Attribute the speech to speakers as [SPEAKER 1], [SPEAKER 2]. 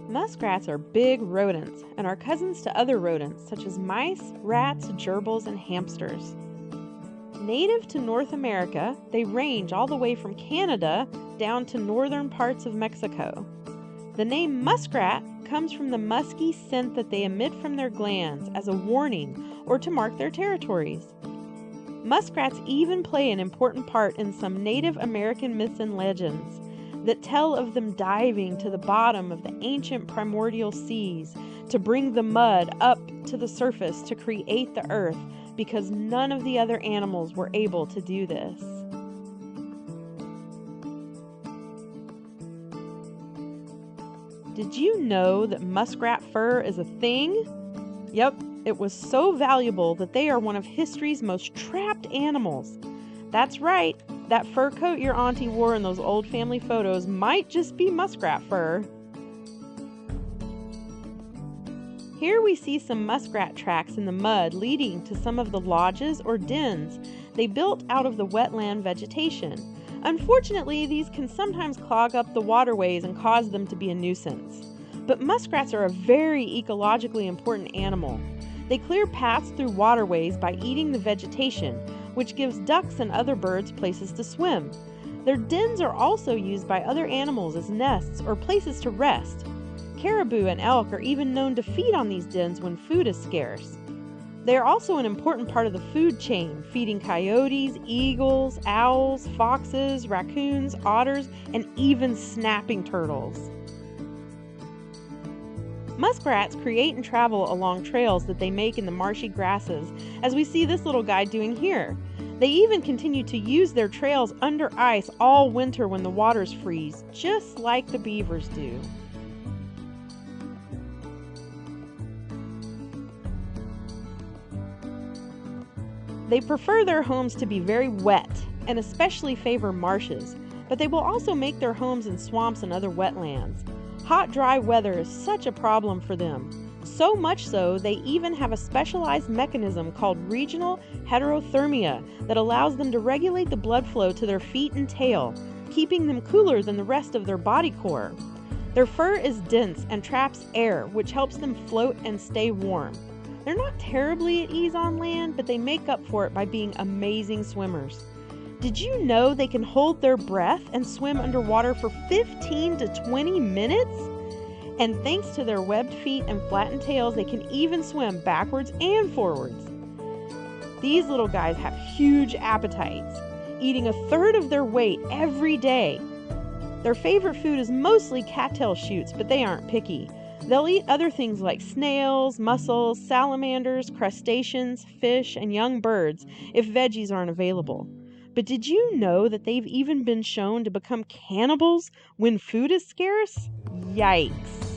[SPEAKER 1] Muskrats are big rodents and are cousins to other rodents such as mice, rats, gerbils, and hamsters. Native to North America, they range all the way from Canada down to northern parts of Mexico. The name muskrat comes from the musky scent that they emit from their glands as a warning or to mark their territories. Muskrats even play an important part in some Native American myths and legends that tell of them diving to the bottom of the ancient primordial seas to bring the mud up to the surface to create the earth because none of the other animals were able to do this. Did you know that muskrat fur is a thing? Yep, it was so valuable that they are one of history's most trapped animals. That's right, that fur coat your auntie wore in those old family photos might just be muskrat fur. Here we see some muskrat tracks in the mud leading to some of the lodges or dens they built out of the wetland vegetation. Unfortunately, these can sometimes clog up the waterways and cause them to be a nuisance. But muskrats are a very ecologically important animal. They clear paths through waterways by eating the vegetation, which gives ducks and other birds places to swim. Their dens are also used by other animals as nests or places to rest. Caribou and elk are even known to feed on these dens when food is scarce. They are also an important part of the food chain, feeding coyotes, eagles, owls, foxes, raccoons, otters, and even snapping turtles. Muskrats create and travel along trails that they make in the marshy grasses, as we see this little guy doing here. They even continue to use their trails under ice all winter when the waters freeze, just like the beavers do. They prefer their homes to be very wet and especially favor marshes, but they will also make their homes in swamps and other wetlands. Hot, dry weather is such a problem for them. So much so, they even have a specialized mechanism called regional heterothermia that allows them to regulate the blood flow to their feet and tail, keeping them cooler than the rest of their body core. Their fur is dense and traps air, which helps them float and stay warm. They're not terribly at ease on land, but they make up for it by being amazing swimmers. Did you know they can hold their breath and swim underwater for 15 to 20 minutes? And thanks to their webbed feet and flattened tails, they can even swim backwards and forwards. These little guys have huge appetites, eating a third of their weight every day. Their favorite food is mostly cattail shoots, but they aren't picky. They'll eat other things like snails, mussels, salamanders, crustaceans, fish, and young birds if veggies aren't available. But did you know that they've even been shown to become cannibals when food is scarce? Yikes!